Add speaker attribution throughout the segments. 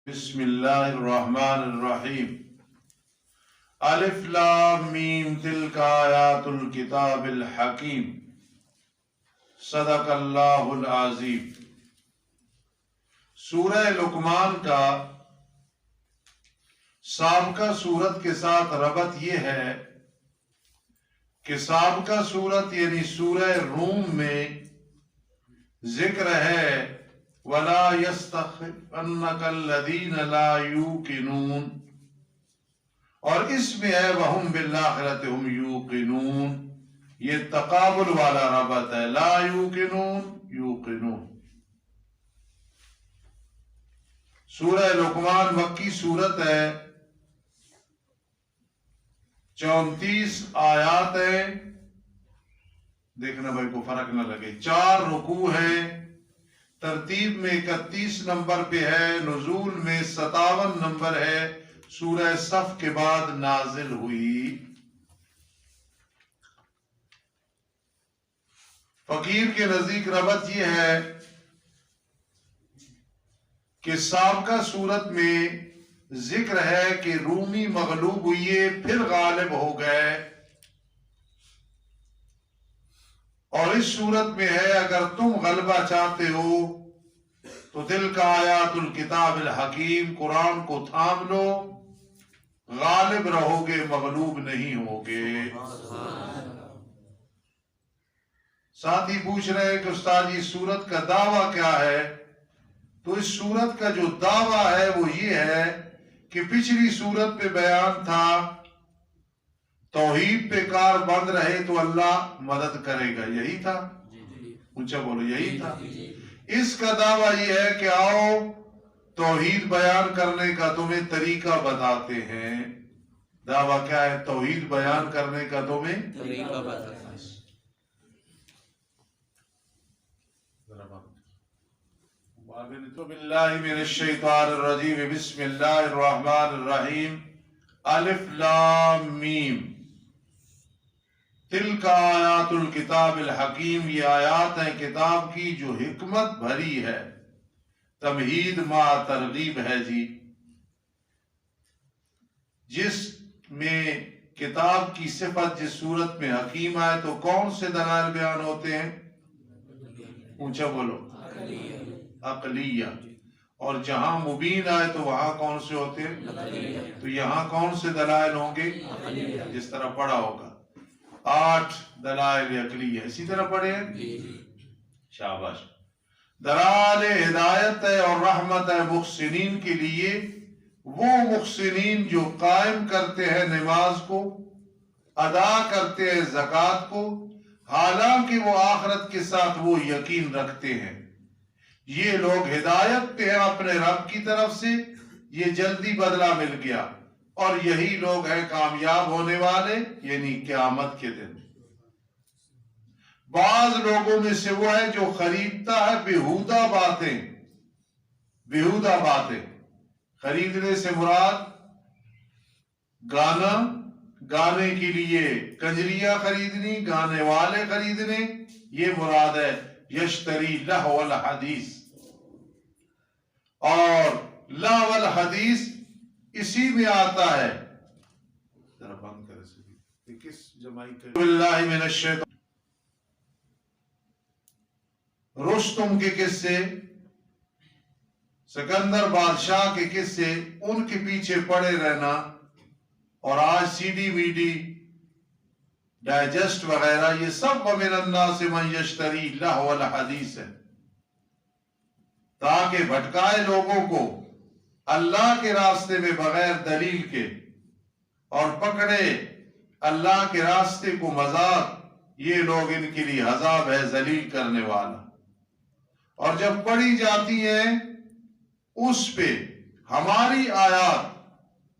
Speaker 1: بسم اللہ الرحمن الرحیم الف لام میم تلک آیات الکتاب الحکیم صدق اللہ العظیم۔ سورہ لقمان کا سابقہ سورت کے ساتھ ربط یہ ہے کہ سابقہ سورت یعنی سورہ روم میں ذکر ہے وَلَا يَسْتَخِفَنَّكَ الَّذِينَ لَا يُوقِنُونَ، اور اس میں ہے وَهُمْ بِالْآخِرَةِ هُمْ يُوقِنُونَ، یہ تقابل والا ربط ہے، لا يوقنون یوقنون۔ سورہ لقمان مکی سورت ہے، 34 آیات ہیں، دیکھنا بھائی کو فرق نہ لگے، 4 رکوع ہیں، ترتیب میں 31 نمبر پہ ہے، نزول میں 57 نمبر ہے، سورہ صف کے بعد نازل ہوئی۔ فقیر کے نزدیک ربط یہ ہے کہ سابقہ سورت میں ذکر ہے کہ رومی مغلوب ہوئے پھر غالب ہو گئے، اور اس صورت میں ہے اگر تم غلبہ چاہتے ہو تو دل کا آیات الکتاب الحکیم، قرآن کو تھام لو، غالب رہو گے، مغلوب نہیں ہوگے۔ ساتھی پوچھ رہے ہیں کہ استاد یہ سورت کا دعویٰ کیا ہے؟ تو اس سورت کا جو دعویٰ ہے وہ یہ ہے کہ پچھلی سورت پہ بیان تھا توحید پہ کار بند رہے تو اللہ مدد کرے گا، یہی تھا؟ اونچا بولو، یہی تھا۔ اس کا دعویٰ یہ ہے کہ آؤ توحید بیان کرنے کا تمہیں طریقہ بتاتے ہیں۔ دعویٰ کیا ہے؟ توحید بیان کرنے کا تمہیں طریقہ بتاتے ہیں۔ باللہ من الشیطان الرجیم، بسم اللہ الرحمن الرحیم، الف لام میم تلک آیات الکتاب الحکیم، یہ آیات ہیں کتاب کی جو حکمت بھری ہے، تمہید ما ترغیب ہے جی، جس میں کتاب کی صفت جس صورت میں حکیم آئے تو کون سے دلائل بیان ہوتے ہیں؟ اونچا بولو، عقلیہ، اور جہاں مبین آئے تو وہاں کون سے ہوتے ہیں؟ تو یہاں کون سے دلائل ہوں گے؟ جس طرح پڑھا ہوگا 8 دلائل عقلیہ، اسی طرح پڑھے ہیں؟ شاباش۔ دلائل ہدایت ہے اور رحمت ہے محسنین کے لیے، وہ محسنین جو قائم کرتے ہیں نماز کو، ادا کرتے ہیں زکوٰۃ کو، حالانکہ وہ آخرت کے ساتھ وہ یقین رکھتے ہیں، یہ لوگ ہدایت پہ ہیں اپنے رب کی طرف سے، یہ جلدی بدلہ مل گیا، اور یہی لوگ ہیں کامیاب ہونے والے، یعنی قیامت کے دن۔ بعض لوگوں میں سے وہ ہے جو خریدتا ہے بیہودہ باتیں، بیہودہ باتیں، خریدنے سے مراد گانا، گانے کے لیے کنجریاں خریدنی، گانے والے خریدنے، یہ مراد ہے یشتری لہو الحدیث، اور لہو الحدیث اسی میں آتا ہے، ذرا بند کرے سے کس جمائی کرے، باللہ من الشیطان، رستم کے قصے، سکندر بادشاہ کے قصے، ان کے پیچھے پڑے رہنا، اور آج سی ڈی وی ڈی ڈائجسٹ وغیرہ، یہ سب وَمِنَ النَّاسِ مَن يَشْتَرِي لَهْوَ الْحَدِيثِ ہے، تاکہ بھٹکائے لوگوں کو اللہ کے راستے میں بغیر دلیل کے، اور پکڑے اللہ کے راستے کو مذاق، یہ لوگ ان کے لیے عذاب ہے ذلیل کرنے والا۔ اور جب پڑھی جاتی ہیں اس پہ ہماری آیات،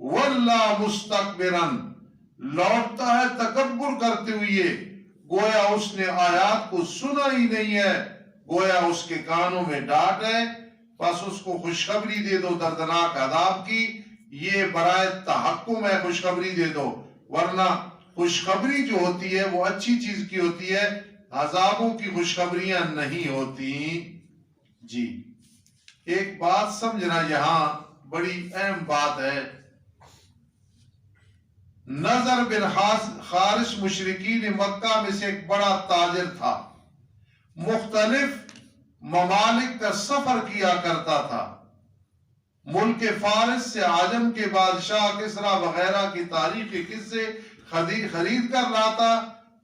Speaker 1: واللہ مستکبرن، لوٹتا ہے تکبر کرتے ہوئے، گویا اس نے آیات کو سنا ہی نہیں ہے، گویا اس کے کانوں میں ڈانٹ ہے، بس اس کو خوشخبری دے دو دردناک عذاب کی، یہ برائے تحکم ہے، خوشخبری دے دو، ورنہ خوشخبری جو ہوتی ہے وہ اچھی چیز کی ہوتی ہے، عذابوں کی خوشخبریاں نہیں ہوتی۔ جی ایک بات سمجھنا، یہاں بڑی اہم بات ہے. نضر بن حارث مشرکین مکہ میں سے ایک بڑا تاجر تھا، مختلف ممالک کا سفر کیا کرتا تھا. ملک فارس سے عجم کے بادشاہ کسریٰ وغیرہ کی تاریخی قصے خرید کر لاتا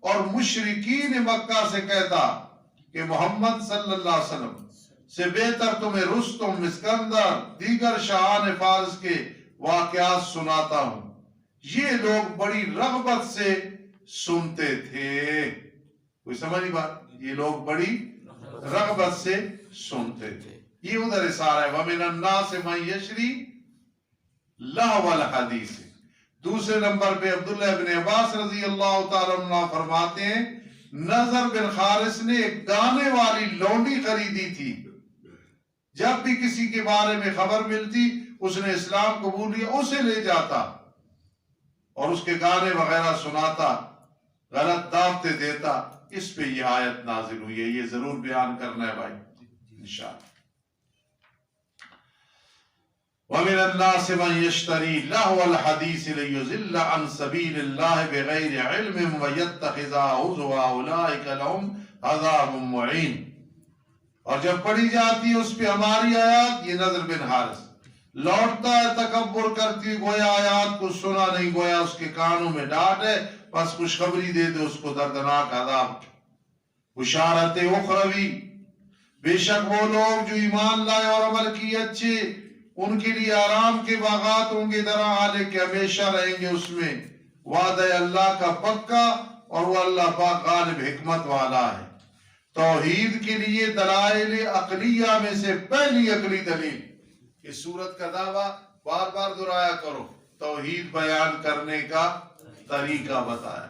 Speaker 1: اور مشرکین مکہ سے کہتا کہ محمد صلی اللہ علیہ وسلم سے بہتر تمہیں رستم، اسکندر، دیگر شاہان فارس کے واقعات سناتا ہوں. یہ لوگ بڑی رغبت سے سنتے تھے. کوئی سمجھ نہیں بات؟ یہ لوگ بڑی رغبت سے سنتے تھے. یہ ادھر اشارہ ہے وَمِنَ النَّاسِ مَن يَشْرِي لَهْوَ الْحَدِيثِ. دوسرے نمبر پہ عبداللہ بن عباس رضی اللہ تعالیٰ عنہ فرماتے ہیں نضر بن حارث نے ایک گانے والی لونڈی خریدی تھی. جب بھی کسی کے بارے میں خبر ملتی اس نے اسلام قبول کیا، اسے لے جاتا اور اس کے گانے وغیرہ سناتا، غلط دعوتیں دیتا. اس پہ یہ آیت نازل ہوئی ہے. یہ ضرور بیان کرنا ہے بھائی انشاءاللہ. وَمِنَ النَّاسِ مَن يَشْتَرِي لَهْوَ الْحَدِيثِ لِيُضِلَّ عَن سَبِيلِ اللَّهِ بِغَيْرِ عِلْمٍ وَيَتَّخِذَهَا هُزُوًا أُولَٰئِكَ لَهُمْ عَذَابٌ مُّهِينٌ. اور جب پڑھی جاتی ہے اس پہ ہماری آیات، یہ نضر بن حارث لوٹتا ہے تکبر کرتی، گویا آیات کو سنا نہیں، گویا اس کے کانوں میں ڈانٹ ہے، بس خوشخبری دے دے اس کو دردناک عذاب. بشارت اخروی، بے شک وہ لوگ جو ایمان لائے اور عمل کیے اچھے، ان کے لیے آرام کے باغات ہوں گے درا حالے کہ ہمیشہ رہیں گے اس میں. وعدہ اللہ کا پکا اور وہ اللہ پاک غالب حکمت والا ہے. توحید کے لیے دلائل عقلیہ میں سے پہلی عقلی دلیل، اس سورت کا دعویٰ بار بار دہرایا کرو، توحید بیان کرنے کا طریقہ بتایا.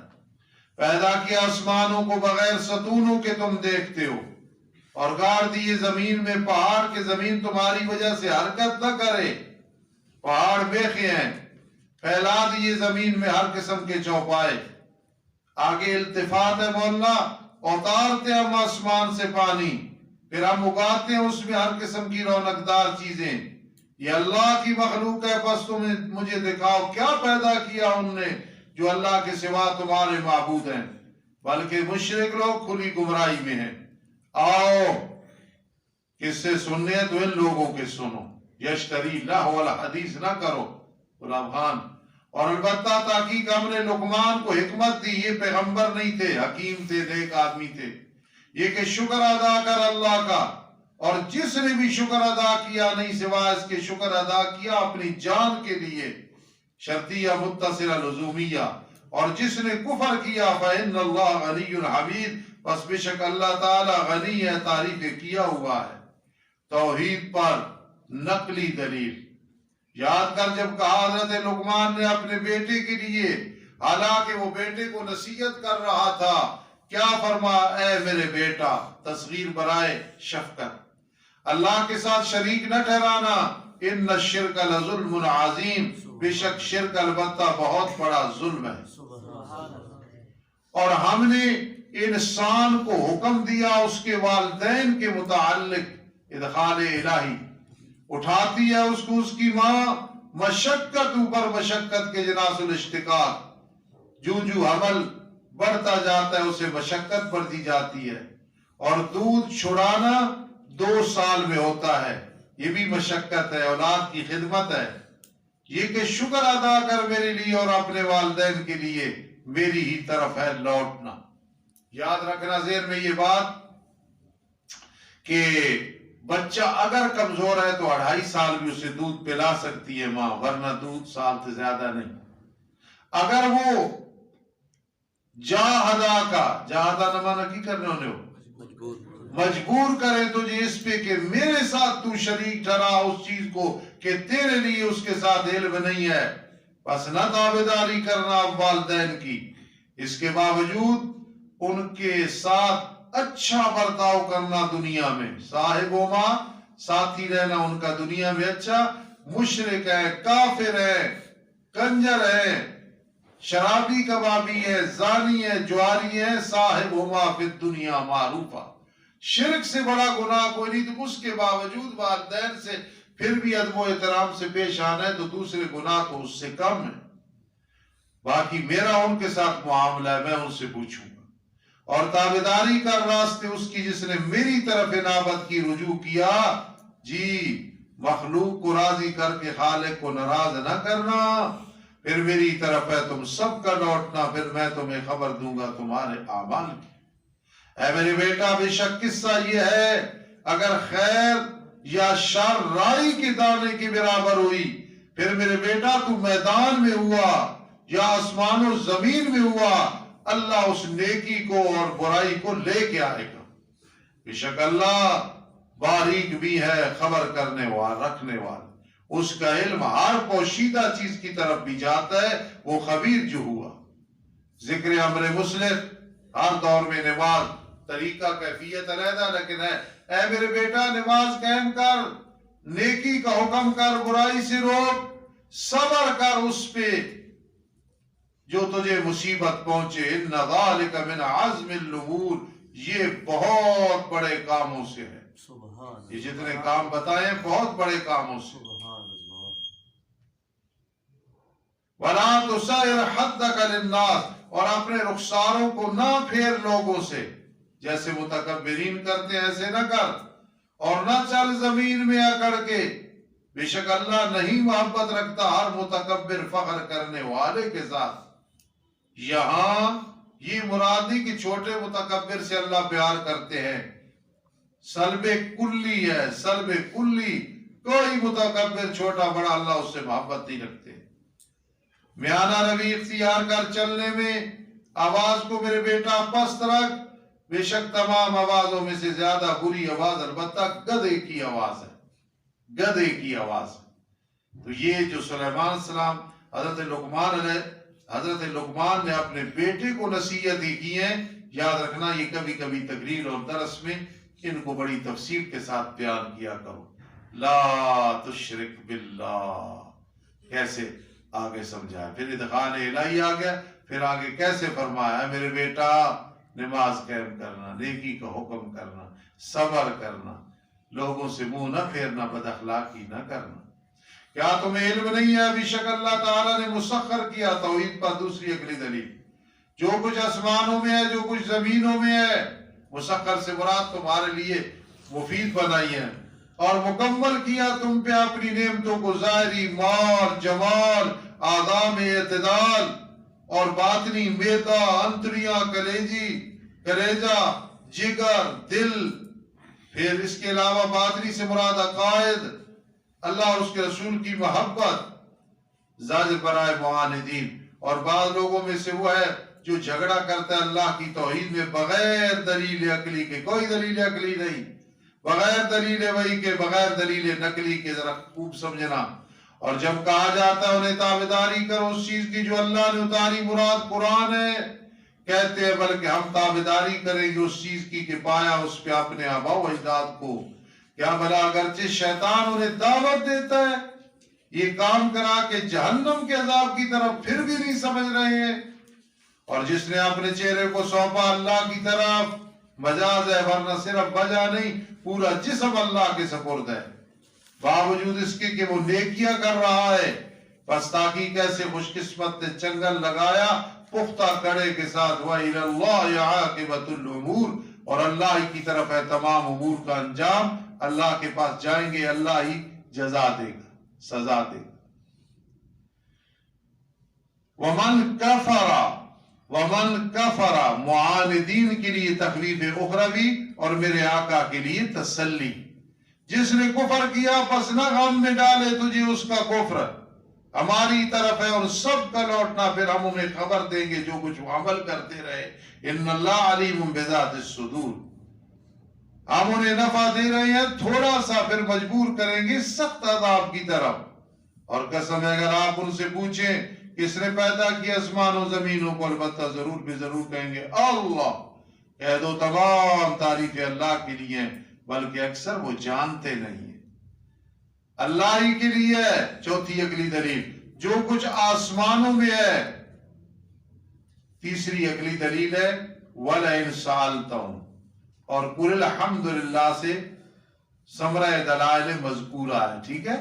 Speaker 1: پیدا کیا آسمانوں کو بغیر ستونوں کے تم دیکھتے ہو، اور گاڑ دیے زمین میں پہاڑ کے زمین تمہاری وجہ سے حرکت نہ کرے. پہاڑ بیخے ہیں، پھیلا دیے زمین میں ہر قسم کے چوپائے. آگے التفات ہے مولانا، اتارتے ہم آسمان سے پانی، پھر ہم اگاتے ہیں اس میں ہر قسم کی رونقدار چیزیں. یہ اللہ کی مخلوق ہے، بس تم مجھے دکھاؤ کیا پیدا کیا ان نے جو اللہ کے سوا تمہارے معبود ہیں. بلکہ مشرک لوگ کھلی گمراہی میں ہیں. آؤ کس سے سننے ہیں تو ان لوگوں کے سنو. یشتری لہو الحدیث نہ کرو غلام خان. اور البتہ تحقیق ہم نے لقمان کو حکمت دی، یہ پیغمبر نہیں تھے، حکیم تھے، نیک آدمی تھے. یہ کہ شکر ادا کر اللہ کا، اور جس نے بھی شکر ادا کیا نہیں سوائے اس کے شکر ادا کیا اپنی جان کے لیے، شرطیہ متصلہ لزومیہ. اور جس نے کفر کیا فإن اللہ غنی حمید، پس بے شک اللہ تعالی غنی ہے، تعریف کیا ہوا ہے. توحید پر نقلی دلیل یاد کر جب کہا حضرت لقمان نے اپنے بیٹے کے لیے، حالانکہ وہ بیٹے کو نصیحت کر رہا تھا، کیا فرما اے میرے بیٹا، تصغیر برائے شفقت، اللہ کے ساتھ شریک نہ ٹھہرانا. ان الشرک لظلم عظیم، بے شک شرک البتہ بہت بڑا ظلم ہے. اور ہم نے انسان کو حکم دیا اس کے والدین کے متعلق ادخال الہی، اٹھاتی ہے اس کو اس کی ماں مشقت اوپر مشقت کے جناس الاشتقاق. جو حمل بڑھتا جاتا ہے اسے مشقت بڑھتی جاتی ہے. اور دودھ چھڑانا 2 سال میں ہوتا ہے، یہ بھی مشقت ہے، اولاد کی خدمت ہے. یہ کہ شکر ادا کر میرے لیے اور اپنے والدین کے لیے، میری ہی طرف ہے لوٹنا. یاد رکھنا ذہن میں یہ بات کہ بچہ اگر کمزور ہے تو 2.5 سال بھی اسے دودھ پلا سکتی ہے ماں، ورنہ دودھ سال سے زیادہ نہیں. اگر وہ جاہدہ نمانہ کی کرنے ہونے ہو، مجبور کرے تجھے اس پہ کہ میرے ساتھ تو شریک ٹھہرا اس چیز کو کہ تیرے لیے اس کے ساتھ علم نہیں ہے، بس نہ تابعداری کرنا والدین کی. اس کے باوجود ان کے ساتھ اچھا برتاؤ کرنا دنیا میں، صاحب و ماں ساتھی رہنا ان کا دنیا میں اچھا. مشرک ہے، کافر ہے، کنجر ہے، شرابی کبابی ہے، زانی ہے، جواری ہے، صاحب و ماں فی الدنیا معروفہ. شرک سے بڑا گناہ کوئی نہیں، تو اس کے باوجود والدین سے پھر بھی ادب و احترام سے پیش آنا ہے تو دوسرے گناہ تو اس سے کم ہے. باقی میرا ان کے ساتھ معاملہ ہے، میں ان سے پوچھوں گا. اور تابعداری کر راستے اس کی جس نے میری طرف انابت کی، رجوع کیا. جی مخلوق کو راضی کر کے خالق کو ناراض نہ کرنا. پھر میری طرف ہے تم سب کا لوٹنا، پھر میں تمہیں خبر دوں گا تمہارے اعمال کی. اے میرے بیٹا، بے شک قصہ یہ ہے، اگر خیر یا شر رائی کے دانے کے برابر ہوئی، پھر میرے بیٹا تو میدان میں ہوا یا آسمان و زمین میں ہوا، اللہ اس نیکی کو اور برائی کو لے کے آئے گا. بے شک اللہ باریک بھی ہے، خبر کرنے والا، رکھنے والا. اس کا علم ہر پوشیدہ چیز کی طرف بھی جاتا ہے. وہ خبیر جو ہوا. ذکر امر مصلح ہر دور میں نماز طریقہ کیفیت علیحدہ لیکن ہے. اے میرے بیٹا نماز قائم کر، نیکی کا حکم کر، برائی سے روک، صبر کر اس پہ جو تجھے مصیبت پہنچے. ان ذالک من عزم الامور، یہ بہت بڑے کاموں سے ہے. یہ جتنے کام بتائے بہت بڑے کاموں سے. وَلَا تُسَائِرْ حَدَّكَ لِلنَّاسِ، اور اپنے رخساروں کو نہ پھیر لوگوں سے، جیسے متکبرین کرتے ہیں ایسے نہ کر. اور نہ چل زمین میں اکڑ کے، بے شک اللہ نہیں محبت رکھتا ہر متکبر فخر کرنے والے کے ساتھ. یہاں یہ مرادی کہ چھوٹے متکبر سے اللہ پیار کرتے ہیں، سلب کلی ہے، سلب کلی. کوئی متکبر چھوٹا بڑا اللہ اس سے محبت نہیں رکھتے. میانہ روی اختیار کر چلنے میں، آواز کو میرے بیٹا پست رکھ. بے شک تمام آوازوں میں سے زیادہ بری آواز البتہ گدھے کی آواز ہے، گدھے کی آواز ہے. تو یہ جو سلیمان السلام حضرت لقمان نے اپنے بیٹے کو نصیحتیں کی ہیں، یاد رکھنا یہ کبھی کبھی تقریر اور درس میں ان کو بڑی تفصیل کے ساتھ بیان کیا کرو. لا تشرک باللہ کیسے آگے سمجھایا، پھر ادخال الہی آ گیا، پھر آگے کیسے فرمایا میرے بیٹا نماز قائم کرنا، نیکی کا حکم کرنا، صبر کرنا، لوگوں سے منہ نہ پھیرنا، بد اخلاقی نہ کرنا. کیا تمہیں علم نہیں ہے بے شک اللہ تعالیٰ نے مسخر کیا توحید پر دوسری اگلی دلیل، جو کچھ آسمانوں میں ہے جو کچھ زمینوں میں ہے. مسخر سے مراد تمہارے لیے مفید بنائی ہے، اور مکمل کیا تم پہ اپنی نعمتوں کو، ظاہری مال، جمال، آدام اعتدال، اور باطنی معدہ، انتڑیاں، کلیجہ، جگر، دل. پھر اس کے علاوہ باطنی سے مراد عقائد، اللہ اور اس کے رسول کی محبت، زاجر برائے معاندین. اور بعض لوگوں میں سے وہ ہے جو جھگڑا کرتا ہے اللہ کی توحید میں بغیر دلیل عقلی کے. کوئی دلیل عقلی نہیں، بغیر دلیل وحی کے، بغیر دلیل نقلی کے. ذرا خوب سمجھنا. اور جب کہا جاتا ہے انہیں تابعداری کرو اس چیز کی جو اللہ نے اتاری، مراد قرآن ہے. کہتے ہیں بلکہ ہم تابعداری کریں گے اس چیز کی کہ پایا اس پہ اپنے آباء و اجداد کو. کیا بھلا اگرچہ شیطان انہیں دعوت دیتا ہے یہ کام کرا کے جہنم کے عذاب کی طرف، پھر بھی نہیں سمجھ رہے ہیں. اور جس نے اپنے چہرے کو سونپا اللہ کی طرف، مجاز ہے ورنہ صرف وجہ نہیں، پورا جسم اللہ کے سپرد ہے، باوجود اس کے کہ وہ نیکیاں کر رہا ہے. پس تاکہ کیسے خوش قسمت نے چنگل لگایا پختہ کڑے کے ساتھ. وَإِلَى اللَّهِ عَاقِبَةُ الْأُمُورِ، اور اللہ ہی کی طرف ہے تمام امور کا انجام. اللہ کے پاس جائیں گے، اللہ ہی جزا دے گا، سزا دے گا. وَمَنْ كَفَرَ معاندین کے لیے تخویف اخروی اور میرے آقا کے لیے تسلی. جس نے کفر کیا پس نہ غم میں ڈالے تجھے اس کا کفر، ہماری طرف ہے اور سب کا لوٹنا، پھر ہم انہیں خبر دیں گے جو کچھ وہ عمل کرتے رہے. ان اللہ علیم بذات الصدور. ہم انہیں نفع دے رہے ہیں تھوڑا سا، پھر مجبور کریں گے سخت عذاب کی طرف. اور قسم ہے اگر آپ ان سے پوچھیں کس نے پیدا کیا آسمان و زمینوں کو، البتہ ضرور بھی ضرور کہیں گے اللہ. کہہ دو تمام تعریفیں اللہ کے لیے ہیں، بلکہ اکثر وہ جانتے نہیں ہیں. اللہ ہی کے لیے ہے. چوتھی اگلی دلیل جو کچھ آسمانوں میں ہے. تیسری اگلی دلیل ہے وَلَئِن سَأَلْتَهُمْ، اور قُلِ الْحَمْدُ لِلَّهِ سے ثمرہ دلائل مذکورہ ہے، ٹھیک ہے.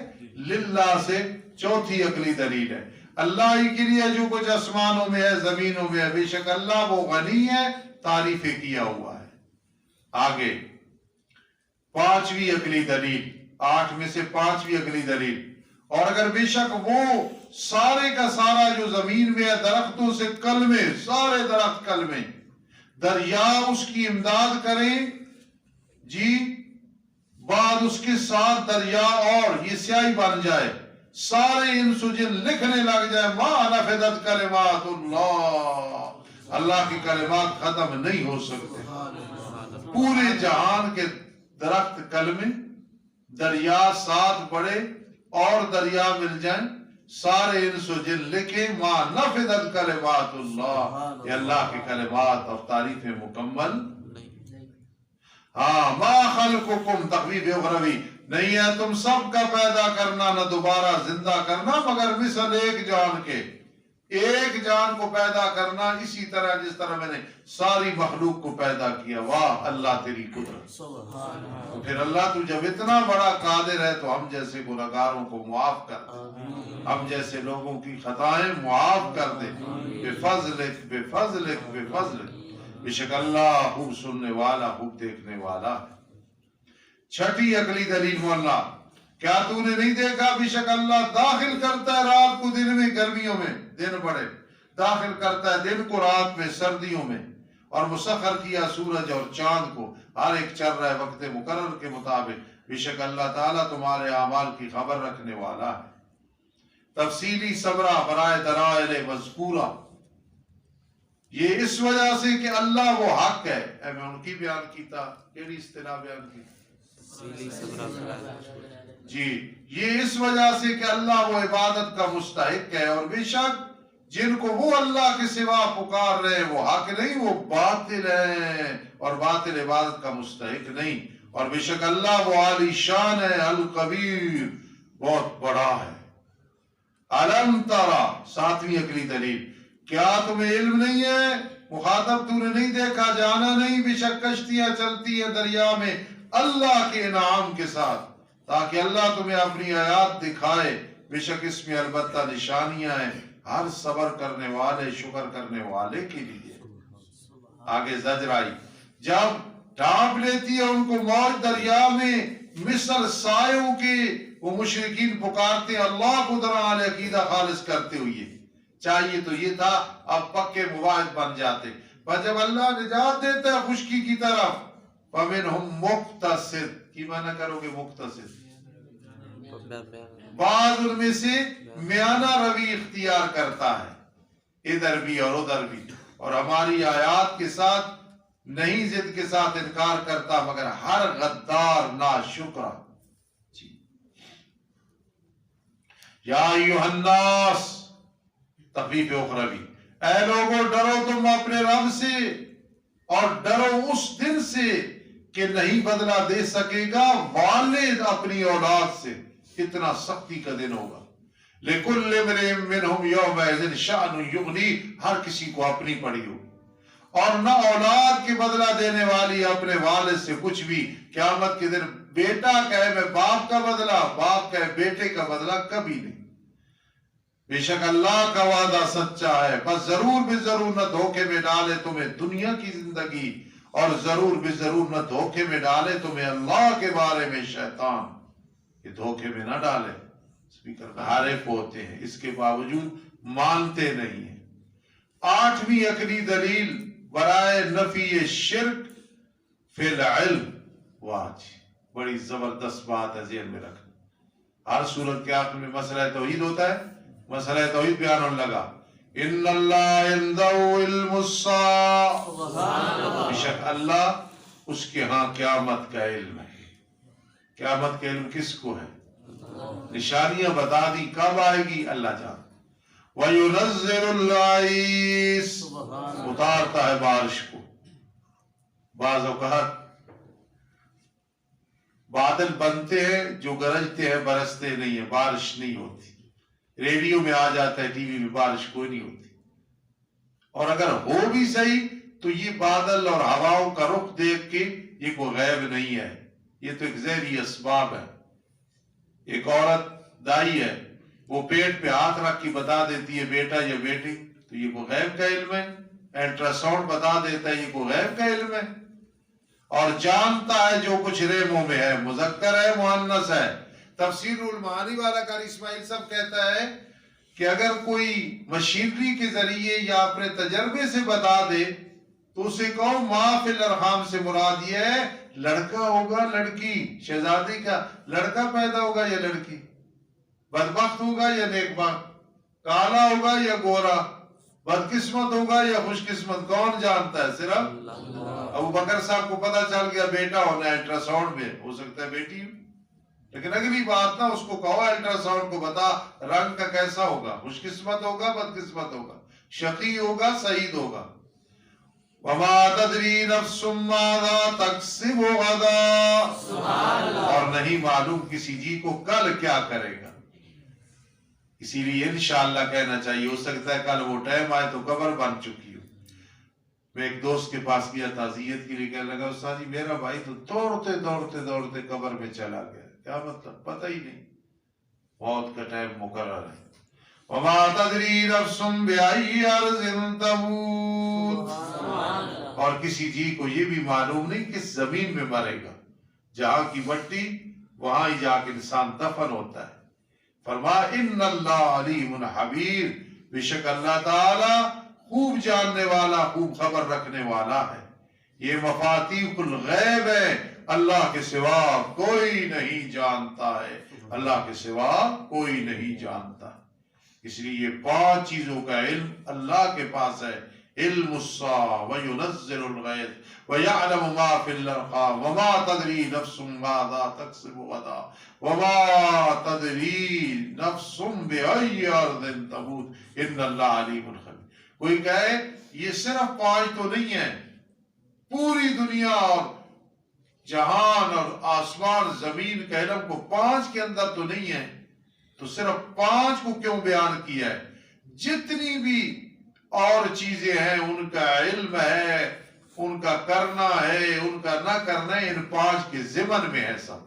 Speaker 1: للہ سے چوتھی عقلی دلیل ہے، اللہ ہی کے لیے جو کچھ آسمانوں میں ہے زمینوں میں ہے، بے شک اللہ وہ غنی ہے، تعریفیں کیا ہوا ہے. آگے پانچویں عقلی دلیل، 8 میں سے پانچویں عقلی دلیل، اور اگر بے شک وہ سارے کا سارا جو زمین میں ہے درختوں سے کلمے، سارے درخت کلمے، دریا اس کی امداد کریں جی، بعد اس کے ساتھ دریا اور یہ سیاہی بن جائے، سارے انس و جن لکھنے لگ جائے، ما نفدت کلمات اللہ، اللہ کی کلمات ختم نہیں ہو سکتے. پورے جہان کے درخت کلمے، دریا ساتھ بڑے اور دریا مل جائیں، سارے انس و جن لکھیں، ما نفدت کلمات اللہ، یہ اللہ کی کلمات اور تعریفیں مکمل. ہاں، ما خلقکم تخفیف اخروی، نہیں ہے تم سب کا پیدا کرنا نہ دوبارہ زندہ کرنا مگر مثل ایک جان کے، ایک جان کو پیدا کرنا اسی طرح جس طرح میں نے ساری مخلوق کو پیدا کیا. واہ اللہ تیری قدرت. تو پھر اللہ تو جب اتنا بڑا قادر ہے تو ہم جیسے گنہگاروں کو معاف کر دے، ہم جیسے لوگوں کی خطائیں معاف کر دے. بفضلک بفضلک بفضلک، بے شک اللہ خوب سننے والا خوب دیکھنے والا ہے. چھٹی عقلی دلیل مولا، کیا تو نے نہیں دیکھا بے شک اللہ داخل کرتا ہے رات کو دن میں، گرمیوں میں دن بڑے، داخل کرتا ہے دن کو رات میں سردیوں میں، اور مسخر کیا سورج اور چاند کو، ہر ایک چل رہا ہے وقت مقرر کے مطابق. بے شک اللہ تعالیٰ تمہارے اعمال کی خبر رکھنے والا ہے. تفصیلی سبرہ برائے دلائل مذکورہ، یہ اس وجہ سے کہ اللہ وہ حق ہے. میں ان کی بیان کیتا، کیڑی اصطلاح بیان کی جی، یہ اس وجہ سے کہ اللہ وہ عبادت کا مستحق ہے، اور بے شک جن کو وہ اللہ کے سوا پکار رہے وہ حق نہیں، وہ باطل ہیں، اور باطل عبادت کا مستحق نہیں. اور بے شک اللہ وہ عالی شان ہے، الکبیر بہت بڑا ہے. الم ترى، ساتویں عقلی دلیل، کیا تمہیں علم نہیں ہے، مخاطب تو نے نہیں دیکھا، جانا نہیں، بے شک کشتیاں چلتی ہیں دریا میں اللہ کے انعام کے ساتھ، تاکہ اللہ تمہیں اپنی آیات دکھائے. بے شک اس میں البتہ نشانیاں ہیں ہر صبر کرنے والے، شکر کرنے والے کے لیے. آگے زجر آئی، جب ڈھانپ لیتی ہے ان کو موج دریا میں مثل سایوں کے، وہ مشرکین پکارتے ہیں اللہ کو دارالت عقیدہ خالص کرتے ہوئے. چاہیے تو یہ تھا اب پکے مواحد بن جاتے، پر جب اللہ نجات دیتا ہے خشکی کی طرف، فَمِنْهُمْ مُقْتَصِدٌ، کی معنی کرو گے مقتصد، بعض ان میں سے میانہ روی اختیار کرتا ہے، ادھر بھی اور ادھر بھی، اور ہماری آیات کے ساتھ نہیں ضد کے ساتھ انکار کرتا، مگر ہر غدار ناشکرا. یا ایھا الناس، تخفیف اخروی، اے لوگوں ڈرو تم اپنے رب سے، اور ڈرو اس دن سے کہ نہیں بدلہ دے سکے گا والد اپنی اولاد سے. کتنا سختی کا دن ہوگا. لِكُلِّ امْرِئٍ مِّنْهُمْ يَوْمَئِذٍ شَأْنٌ يُغْنِیہ، ہر کسی کو اپنی پڑی ہو، اور نہ اولاد کے بدلہ دینے والی اپنے والد سے کچھ بھی. قیامت کے دن بیٹا کہے میں باپ کا بدلہ، باپ کہے بیٹے کا بدلہ کبھی نہیں. بے شک اللہ کا وعدہ سچا ہے، بس ضرور بے ضرور نہ دھوکے میں ڈالے تمہیں دنیا کی زندگی، اور ضرور بے ضرور نہ دھوکے میں ڈالے تمہیں اللہ کے بارے میں شیطان، کہ دھوکے میں نہ ڈالے. اسپیکر عارف ہوتے ہیں، اس کے باوجود مانتے نہیں ہیں. 8ویں عقلی دلیل برائے نفی شرک فی العلم. واہ جی، بڑی زبردست بات ہے، ذہن میں رکھنا. ہر صورت کے آخر میں مسئلہ توحید ہوتا ہے، مسئلہ توحید بیان ہونے لگا. ان اللہ عنده علم الساعہ، بے شک اللہ اس کے ہاں قیامت کا علم ہے. قیامت کا علم کس کو ہے؟ نشانیاں بتا دی، کب آئے گی اللہ جان. وَيُنَزِّلُ الْغَيْثَ، اتارتا ہے بارش کو. بعض اوقات بادل بنتے ہیں جو گرجتے ہیں، برستے نہیں ہیں، بارش نہیں ہوتی. ریڈیو میں آ جاتا ہے، ٹی وی میں بارش کوئی نہیں ہوتی. اور اگر ہو بھی صحیح تو یہ بادل اور ہواؤں کا رخ دیکھ کے یہ کوئی غیب نہیں ہے، یہ تو ایک ذہنی اسباب ہے. ایک عورت دائی ہے، وہ پیٹ پہ ہاتھ رکھ کے بتا دیتی ہے بیٹا یا بیٹی، تو یہ کوئی غیب کا علم ہے. الٹراساؤنڈ بتا دیتا ہے، یہ کوئی غیب کا علم ہے. اور جانتا ہے جو کچھ رحموں میں ہے، مذکر ہے مؤنث ہے. تفسیر المعانی والا قاری اسماعیل صاحب کہتا ہے کہ اگر کوئی مشینری کے ذریعے یا اپنے تجربے سے بتا دے تو اسے کہو ما فی الارحام سے مراد یہ ہے لڑکا ہوگا لڑکی، شہزادی کا لڑکا پیدا ہوگا یا لڑکی، بدبخت ہوگا یا نیک بخت، کالا ہوگا یا گورا، بدقسمت ہوگا یا خوش قسمت، کون جانتا ہے؟ صرف ابو بکر صاحب کو پتا چل گیا بیٹا ہونا ہے، الٹراساؤنڈ میں ہو سکتا ہے بیٹی ہو. لیکن اگلی بات نا اس کو کہو الٹراساؤنڈ کو بتا رنگ کا کیسا ہوگا، خوش قسمت ہوگا بدقسمت ہوگا، شقی ہوگا سعید ہوگا. وما تدری نفس ماذا تکسب غدا، اور نہیں معلوم کسی جی کو کل کیا کرے گا. اسی لیے انشاءاللہ کہنا چاہیے، ہو سکتا ہے کل وہ ٹائم آئے تو قبر بن چکی ہو. میں ایک دوست کے پاس گیا تعزیت کے لیے، کہنے لگا استاد جی میرا بھائی تو دوڑتے دوڑتے دوڑتے قبر میں چلا گیا. کیا مطلب؟ پتہ ہی نہیں، موت کا ٹائم مقرر ہے. وما تدری نفس بأی ارض تموت، اور کسی جی کو یہ بھی معلوم نہیں کس زمین میں مرے گا. جہاں کی مٹی وہاں ہی جا کے انسان دفن ہوتا ہے. فرمایا ان اللہ علیم حبیر، بے شک اللہ تعالی خوب جاننے والا، خوب خبر رکھنے والا ہے. یہ مفاتیح الغیب ہے، اللہ کے سوا کوئی نہیں جانتا ہے، اللہ کے سوا کوئی نہیں جانتا. اس لیے یہ 5 چیزوں کا علم اللہ کے پاس ہے. علم الساعة وينزل الغیث ويعلم ما في الارحام وما تدری نفس ماذا تکسب غدا وما تدری نفس بأی ارض تموت ان اللہ علیم خبیر. کوئی کہے یہ صرف 5 تو نہیں ہے، پوری دنیا اور جہان اور آسمان زمین کا علم کو 5 کے اندر تو نہیں ہے، تو صرف 5 کو کیوں بیان کیا ہے؟ جتنی بھی اور چیزیں ہیں ان کا علم ہے، ان کا کرنا ہے، ان کا نہ کرنا ہے، ان 5 کے ضمن میں ہے سب.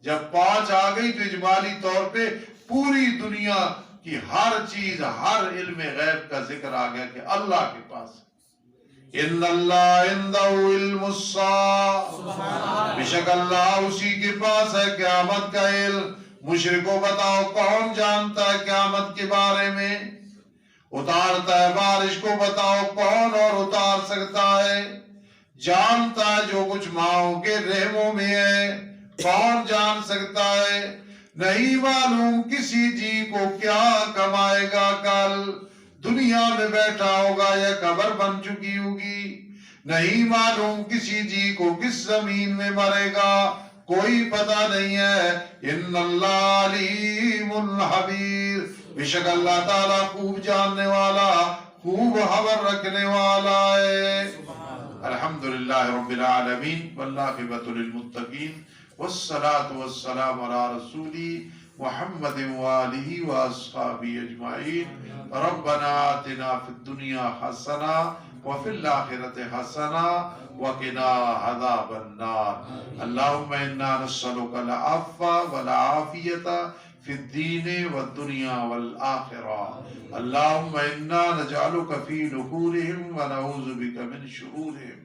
Speaker 1: جب 5 آ گئی تو اجمالی طور پہ پوری دنیا کی ہر چیز، ہر علم غیب کا ذکر آ گیا کہ اللہ کے پاس. ان اللہ عنده علم الساعة، بے شک اللہ اسی کے پاس ہے قیامت کا علم. مشرکو بتاؤ کون جانتا ہے قیامت کے بارے میں؟ اتارتا ہے بارش کو بتاؤ کون اور اتار سکتا ہے؟ جانتا ہے جو کچھ ماؤں کے رحموں میں ہے، کون جان سکتا ہے؟ نہیں معلوم کسی جی کو کیا کمائے گا کل، دنیا میں بیٹھا ہوگا یا قبر بن چکی ہوگی. نہیں معلوم کسی جی کو کس زمین میں مرے گا، کوئی پتہ نہیں ہے. ان اللہ علیم حبیر، بے شک اللہ تعالیٰ خوب جاننے والا، خوب خبر رکھنے والا ہے. الحمدللہ رب العالمین والعاقبۃ للمتقین والصلاة والسلام علی رسولی محمد وآلہ واصحابہ اجمعین. ربنا آتنا فی الدنیا حسنہ وفی الآخرۃ حسنہ وقنا عذاب النار. اللہم انا نسألک العفو والعافیۃ فی الدین والدنیا والآخرہ. اللہم انا نجعلک فی نحورہم ونعوذ بک من شرورہم.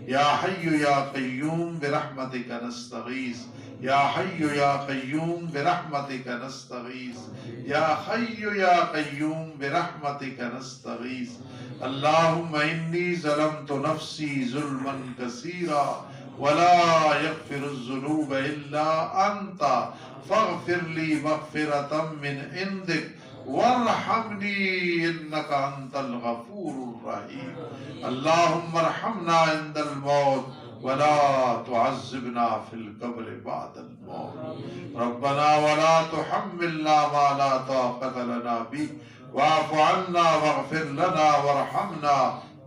Speaker 1: یا حی یا قیوم برحمتک نستغیث، یا حی یا قیوم برحمتک نستغیث، یا حی یا قیوم برحمتک نستغیث. اللہم انی ظلمت نفسی ظلما کثیرا ولا یغفر الذنوب الا انت فاغفر لی مغفرة من عندک وارحمنی انک انت الغفور الرحیم. اللہم ارحمنا عند الموت ولا تعذبنا في القبر بعد الموت. ربنا ولا تحملنا ما لا طاقة لنا به واعف عنا واغفر لنا وارحمنا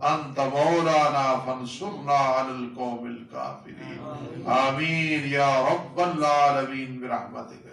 Speaker 1: انت مولانا فانصرنا على القوم الكافرين. آمین یا رب العالمین برحمتک.